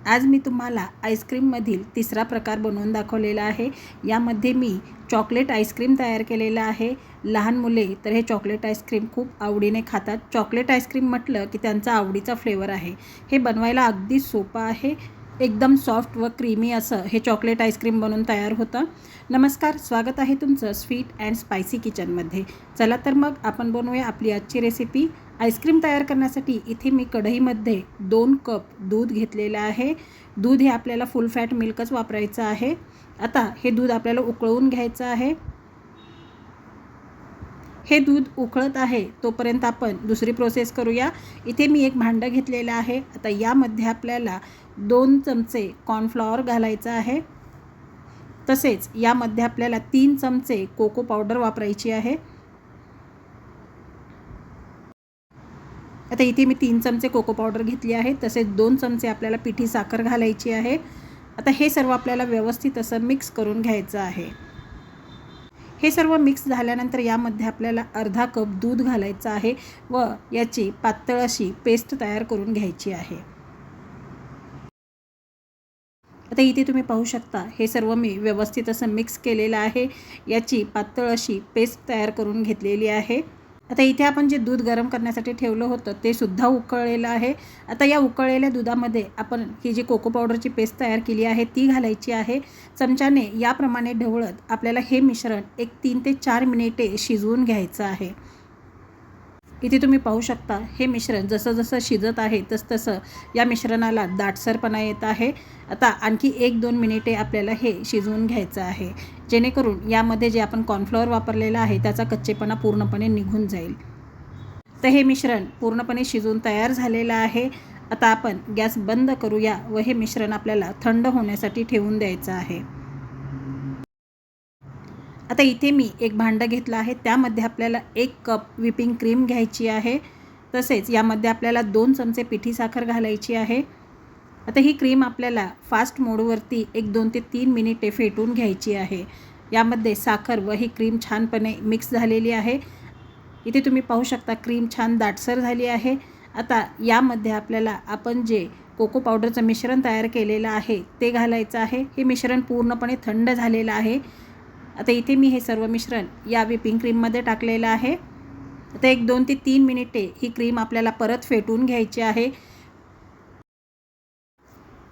आज मी तुम्हाला आईस्क्रीममधील तिसरा प्रकार बनवून दाखवलेला आहे। यामध्ये मी चॉकलेट आईस्क्रीम तयार केलेलं आहे। लहान मुले तर हे चॉकलेट आईस्क्रीम खूप आवडीने खातात। चॉकलेट आईस्क्रीम म्हटलं की त्यांचा आवडीचा फ्लेवर आहे। हे बनवायला अगदी सोपं आहे। एकदम सॉफ्ट व क्रीमी असं हे चॉकलेट आईस्क्रीम बनवून तयार होतं। नमस्कार, स्वागत आहे तुमचं स्वीट अँड स्पायसी किचनमध्ये। चला तर मग आपण बनवूया आपली आजची रेसिपी। आईस्क्रीम तयार करण्यासाठी इथे मी कढईमध्ये 2 कप दूध घेतलेलं आहे। दूध हे आपल्याला फुल फॅट मिल्कच वापरायचं आहे। आता हे दूध आपल्याला उकळवून घ्यायचं आहे। हे दूध उकळत आहे तोपर्यंत आपण दुसरी प्रोसेस करूया। इथे मी एक भांडं घेतलेलं आहे। आता यामध्ये आपल्याला 2 चमचे कॉर्नफ्लॉवर घालायचं आहे। तसेच यामध्ये आपल्याला 3 चमचे कोको पावडर वापरायची आहे। आता इथे मी 3 चमचे कोको पावडर घेतली आहे। तसेच 2 चमचे आपल्याला पिठी साखर घालायची आहे। आता हे सर्व आपल्याला व्यवस्थित असं मिक्स करून घ्यायचं आहे। हे सर्व मिक्स झाल्यानंतर यामध्ये आपल्याला अर्धा कप दूध घालायचं आहे व याची पातळ अशी पेस्ट तयार करून घ्यायची आहे। आता इथे तुम्ही पाहू शकता हे सर्व मी व्यवस्थित असं मिक्स केलेलं आहे। याची पातळ अशी पेस्ट तयार करून घेतलेली आहे। आता इथे आपण जे दूध गरम करण्यासाठी ठेवलं होतं ते सुद्धा उकळलेलं आहे। आता या उकळलेल्या दुधामध्ये आपण ही जी कोको पावडरची पेस्ट तयार केली आहे ती घालायची आहे। चमच्याने याप्रमाणे ढवळत आपल्याला हे मिश्रण एक 3 ते 4 मिनिटे शिजवून घ्यायचं आहे। इथे तुम्ही पाहू शकता हे मिश्रण जसं जसं शिजत आहे तसतसं या मिश्रणाला दाटसरपणा येत आहे। आता आणखी 1-2 मिनिटे आपल्याला हे शिजवून घ्यायचं आहे, जेणेकरून यामध्ये जे आपण कॉर्नफ्लॉवर वापरलेला आहे त्याचा कच्चेपणा पूर्णपणे निघून जाईल। तर हे मिश्रण पूर्णपणे शिजून तयार झालेलं आहे। आता आपण गॅस बंद करूया व हे मिश्रण आपल्याला थंड होण्यासाठी ठेवून द्यायचं आहे। आता इथे मी एक भांडं घेतलं आहे। त्यामध्ये आपल्याला 1 कप व्हिपिंग क्रीम घ्यायची आहे। तसेच यामध्ये आपल्याला 2 चमचे पिठी साखर घालायची आहे। आता ही क्रीम आपल्याला फास्ट मोडवरती 1-2 ते 3 मिनिटे फेटून घ्यायची आहे। यामध्ये साखर व ही क्रीम छानपणे मिक्स झालेली आहे। इथे तुम्ही पाहू शकता क्रीम छान दाटसर झाली आहे। आता यामध्ये आपल्याला आपण जे कोको पावडरचं मिश्रण तयार केलेलं आहे ते घालायचं आहे। हे मिश्रण पूर्णपणे थंड झालेलं आहे। आता इथे मी हे सर्व मिश्रण या व्हिपिंग क्रीममध्ये टाकलेलं आहे। आता 1-2 ते 3 मिनिटे ही क्रीम आपल्याला परत फेटून घ्यायची आहे।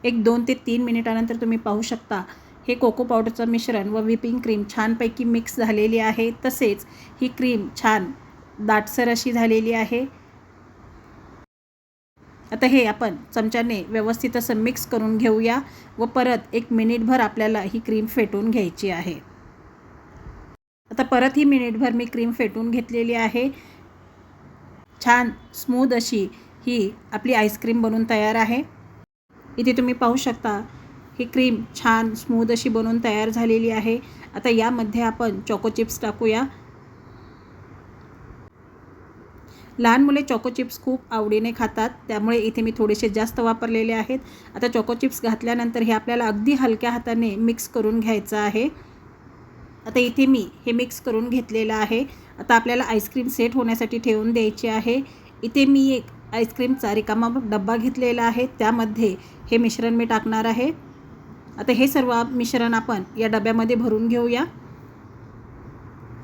1-2 ते 3 मिनिटानंतर तुम्ही पाहू शकता हे कोको पावडरचं मिश्रण व व्हिपिंग क्रीम छानपैकी मिक्स झालेली आहे। तसेच ही क्रीम छान दाटसर अशी झालेली आहे। आता हे आपण चमच्याने व्यवस्थित असं मिक्स करून घेऊया व परत 1 मिनिटभर आपल्याला ही क्रीम फेटून घ्यायची आहे। आता परत ही मिनिटभर मी क्रीम फेटून घेतलेली आहे। छान स्मूथ अशी ही आपली आईस्क्रीम बनून तयार आहे। इथे तुम्ही पाहू शकता ही क्रीम छान स्मूथ अशी बनून तयार झालेली आहे। आता यामध्ये आपण चॉको चिप्स टाकूया। लहान मुले चॉको चिप्स खूप आवडीने खातात, त्यामुळे इथे मी थोडेसे जास्त वापरलेले आहेत। आता चॉको चिप्स घातल्यानंतर हे आपल्याला अगदी हलक्या हाताने मिक्स करून घ्यायचं आहे। आता इथे मी हे मिक्स करून घेतलेलं आहे। आता आपल्याला आईस्क्रीम सेट होण्यासाठी ठेवून द्यायची आहे। इथे मी एक आईस्क्रीमचा रिकामा डब्बा घेतलेला आहे, त्यामध्ये हे मिश्रण मी टाकणार आहे। आता हे सर्व मिश्रण आपण या डब्यामध्ये भरून घेऊया।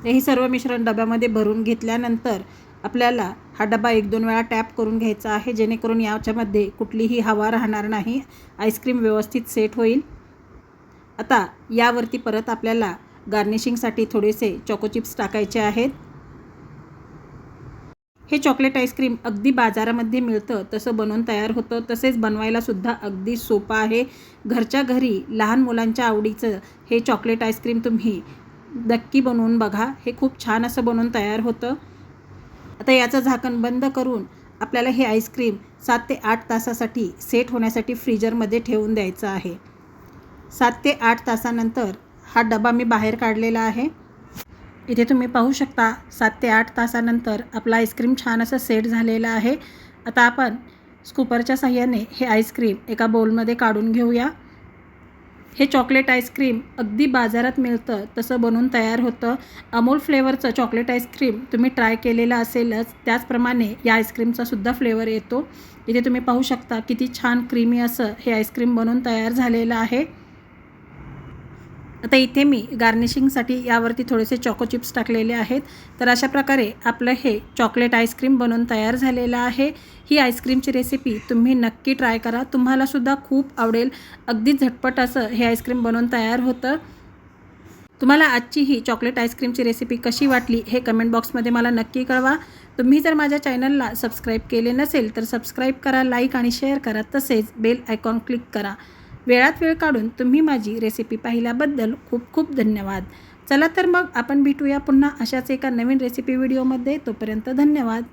हे सर्व मिश्रण डब्यामध्ये भरून घेतल्यानंतर आपल्याला हा डबा 1-2 वेळा टॅप करून घ्यायचा आहे, जेणेकरून याच्यामध्ये कुठलीही हवा राहणार नाही, आईस्क्रीम व्यवस्थित सेट होईल। आता यावरती परत आपल्याला गार्निशिंगसाठी थोडेसे चॉको चिप्स टाकायचे आहेत। हे चॉकलेट आईस्क्रीम अगदी बाजारामध्ये मिळतं तसं बनवून तयार होतं। तसेच बनवायला सुद्धा अगदी सोपं आहे। घरच्या घरी लहान मुलांच्या आवडीचं हे चॉकलेट आईस्क्रीम तुम्ही नक्की बनवून बघा। हे खूप छान असं बनवून तयार होतं। आता याचं झाकण बंद करून आपल्याला हे आईस्क्रीम 7 ते 8 तासासाठी सेट होण्यासाठी फ्रीजरमध्ये ठेवून द्यायचं आहे। 7 ते 8 तासानंतर हा डबा मी बाहेर काढलेला आहे। इथे तुम्ही पाहू शकता 7 ते 8 तासानंतर आपला आईस्क्रीम छान असं सेट झालेलं आहे। आता आपण स्कूपरच्या साहाय्याने हे आईस्क्रीम एका बाउलमध्ये काढून घेऊया। हे चॉकलेट आईस्क्रीम अगदी बाजारात मिळतं तसं बनवून तयार होतं. अमूल फ्लेवरचं चॉकलेट आईस्क्रीम तुम्ही ट्राय केलेलं असेलच. त्याचप्रमाणे या आईस्क्रीमचा सुद्धा फ्लेवर येतो. इथे तुम्ही पाहू शकता किती छान क्रीमी असं हे आईस्क्रीम बनवून तयार झालेलं आहे. आता इथे मी गार्निशिंगसाठी यावरती थोडेसे चॉको चिप्स टाकलेले आहेत. तर अशा प्रकारे आपलं हे चॉकलेट आईस्क्रीम बनवून तयार झालेलं आहे. ही आईस्क्रीमची रेसिपी तुम्ही नक्की ट्राय करा. तुम्हालासुद्धा खूप आवडेल. अगदी झटपट असं हे आईस्क्रीम बनवून तयार होतं. तुम्हाला आजची ही चॉकलेट आईस्क्रीमची रेसिपी कशी वाटली हे कमेंट बॉक्समध्ये मला नक्की कळवा. तुम्ही जर माझ्या चॅनलला सबस्क्राईब केले नसेल तर सबस्क्राईब करा, लाईक आणि शेअर करा. तसेच बेल आयकॉन क्लिक करा. वेळात वेळ काढून तुम्ही माझी रेसिपी पाहिल्याबद्दल खूप खूप धन्यवाद. चला तर मग आपण भेटूया पुन्हा अशाच एका नवीन रेसिपी व्हिडिओमध्ये. तोपर्यंत धन्यवाद.